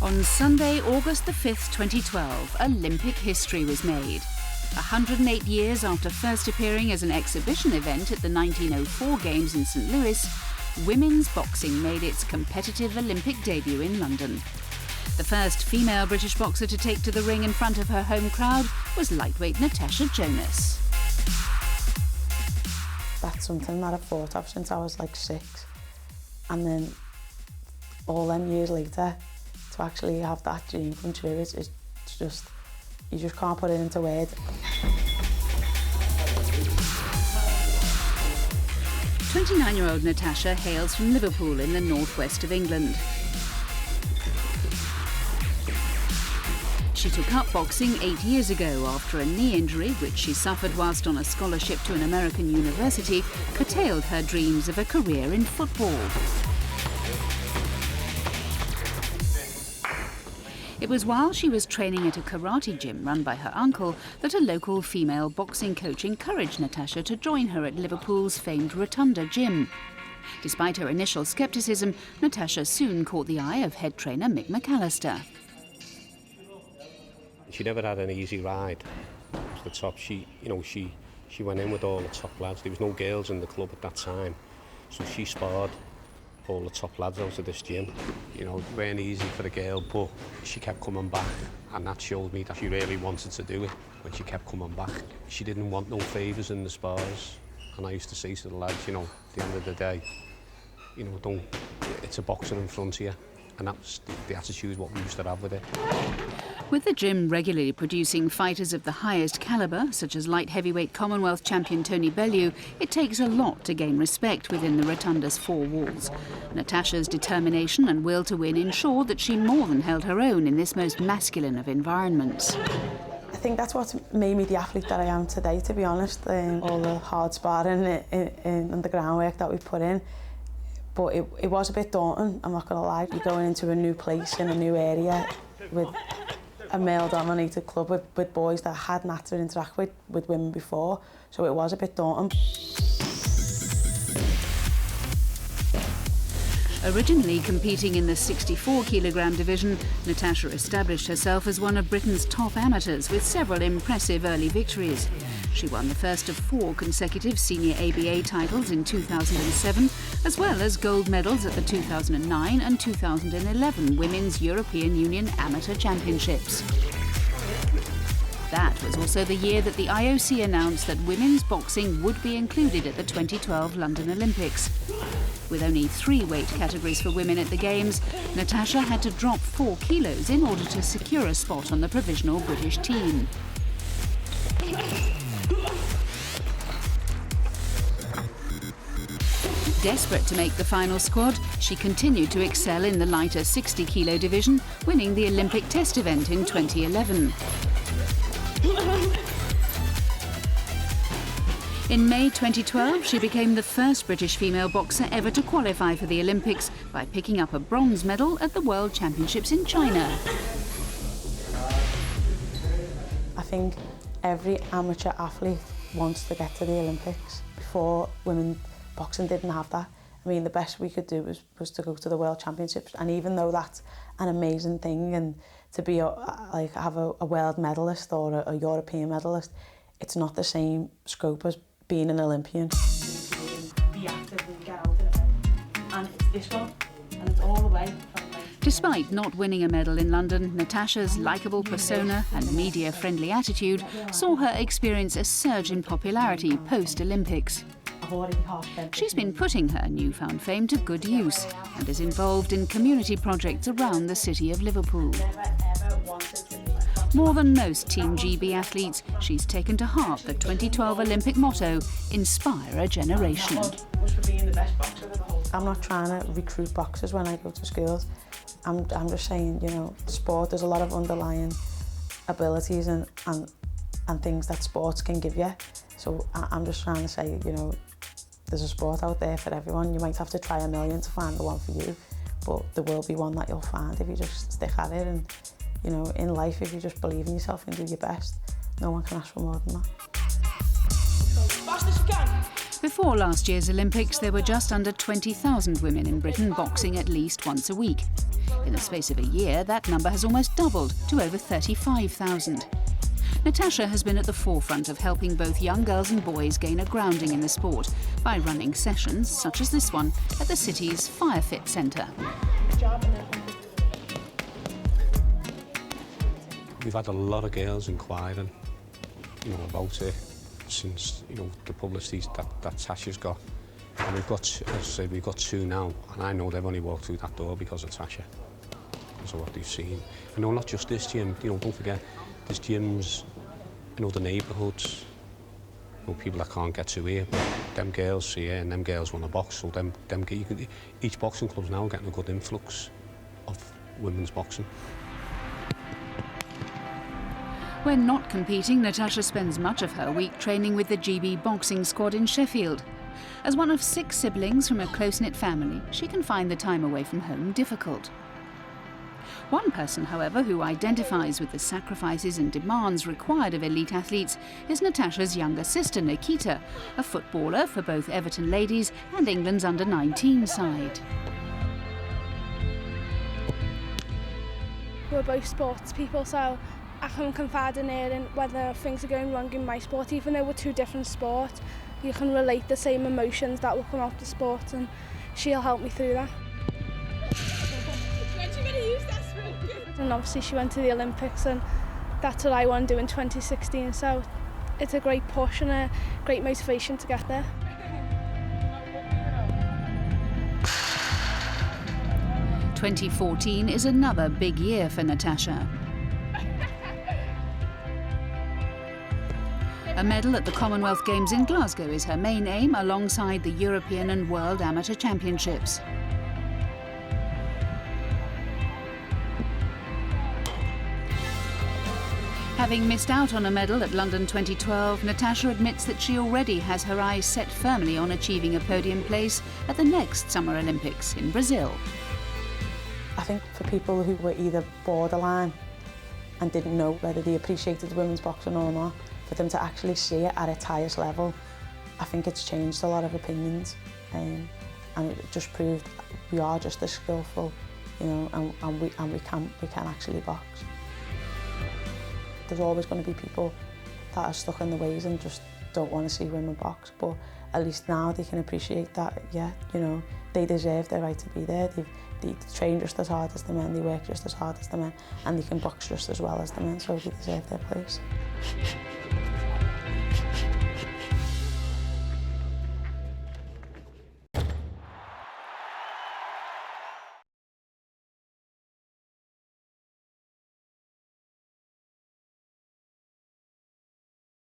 On Sunday, August the 5th, 2012, Olympic history was made. 108 years after first appearing as an exhibition event at the 1904 Games in St. Louis, women's boxing made its competitive Olympic debut in London. The first female British boxer to take to the ring in front of her home crowd was lightweight Natasha Jonas. That's something that I've thought of since I was like 6. And then all them years later, to actually have that dream come true, it's just, you just can't put it into words. 29-year-old Natasha hails from Liverpool in the northwest of England. She took up boxing 8 years ago after a knee injury, which she suffered whilst on a scholarship to an American university, curtailed her dreams of a career in football. It was while she was training at a karate gym run by her uncle that a local female boxing coach encouraged Natasha to join her at Liverpool's famed Rotunda gym. Despite her initial scepticism, Natasha soon caught the eye of head trainer Mick McAllister. She never had an easy ride to the top. She went in with all the top lads. There was no girls in the club at that time, so she sparred all the top lads out of this gym. You know, it wasn't easy for the girl, but she kept coming back, and that showed me that she really wanted to do it when she kept coming back. She didn't want no favours in the spars, and I used to say to the lads, you know, at the end of the day, you know, it's a boxer in front of you, and that's the attitude what we used to have with it. With the gym regularly producing fighters of the highest calibre, such as light heavyweight Commonwealth champion Tony Bellew, it takes a lot to gain respect within the Rotunda's four walls. Natasha's determination and will to win ensured that she more than held her own in this most masculine of environments. I think that's what made me the athlete that I am today, to be honest. All the hard sparring and the groundwork that we put in. But it was a bit daunting, I'm not going to lie. You're going into a new place in a new area with a male-dominated club with boys that hadn't had to interact with women before, so it was a bit daunting. Originally competing in the 64-kilogram division, Natasha established herself as one of Britain's top amateurs with several impressive early victories. She won the first of 4 consecutive senior ABA titles in 2007, as well as gold medals at the 2009 and 2011 Women's European Union Amateur Championships. That was also the year that the IOC announced that women's boxing would be included at the 2012 London Olympics. With only 3 weight categories for women at the Games, Natasha had to drop 4 kilos in order to secure a spot on the provisional British team. Desperate to make the final squad, she continued to excel in the lighter 60-kilo division, winning the Olympic test event in 2011. In May 2012, she became the first British female boxer ever to qualify for the Olympics by picking up a bronze medal at the World Championships in China. I think every amateur athlete wants to get to the Olympics. Before, women boxing didn't have that. I mean, the best we could do was to go to the World Championships, and even though that's an amazing thing, and to be have a world medalist or a European medalist, it's not the same scope as being an Olympian. Be active and get out of it. And it's this one, and it's all the way. Despite not winning a medal in London, Natasha's likeable persona and media-friendly attitude saw her experience a surge in popularity post-Olympics. She's been putting her newfound fame to good use and is involved in community projects around the city of Liverpool. More than most Team GB athletes, she's taken to heart the 2012 Olympic motto, "Inspire a generation." I'm not trying to recruit boxers when I go to schools. I'm just saying, you know, sport, there's a lot of underlying abilities and things that sports can give you. So I'm just trying to say, you know, there's a sport out there for everyone. You might have to try a million to find the one for you, but there will be one that you'll find if you just stick at it. And, you know, in life, if you just believe in yourself and do your best, no one can ask for more than that. Fast as you can. Before last year's Olympics, there were just under 20,000 women in Britain boxing at least once a week. In the space of a year, that number has almost doubled to over 35,000. Natasha has been at the forefront of helping both young girls and boys gain a grounding in the sport by running sessions such as this one at the city's Firefit Centre. We've had a lot of girls inquiring, about it since, the publicity that Tasha's got. And we've got, as I say, we've got two now, and I know they've only walked through that door because of Tasha, because of what they've seen. Not just this gym, don't forget, there's gyms, the neighbourhoods, people that can't get to here, but them girls see it and them girls want to box, so each boxing club's now getting a good influx of women's boxing. When not competing, Natasha spends much of her week training with the GB boxing squad in Sheffield. As one of 6 siblings from a close-knit family, she can find the time away from home difficult. One person, however, who identifies with the sacrifices and demands required of elite athletes is Natasha's younger sister, Nikita, a footballer for both Everton ladies and England's under-19 side. We're both sports people, so I can confide in her in whether things are going wrong in my sport. Even though we're two different sports, you can relate the same emotions that will come out of the sport, and she'll help me through that. When are you going to use that spoon? And obviously she went to the Olympics, and that's what I want to do in 2016, so it's a great push and a great motivation to get there. "2014 is another big year for Natasha. A medal at the Commonwealth Games in Glasgow is her main aim, alongside the European and World Amateur Championships. Having missed out on a medal at London 2012, Natasha admits that she already has her eyes set firmly on achieving a podium place at the next Summer Olympics in Brazil. I think for people who were either borderline and didn't know whether they appreciated women's boxing or not, for them to actually see it at its highest level, I think it's changed a lot of opinions, and it just proved we are just as skillful, and we can actually box. There's always going to be people that are stuck in the ways and just don't want to see women box, but at least now they can appreciate that, they deserve their right to be there. They train just as hard as the men, they work just as hard as the men, and they can box just as well as the men, so they deserve their place.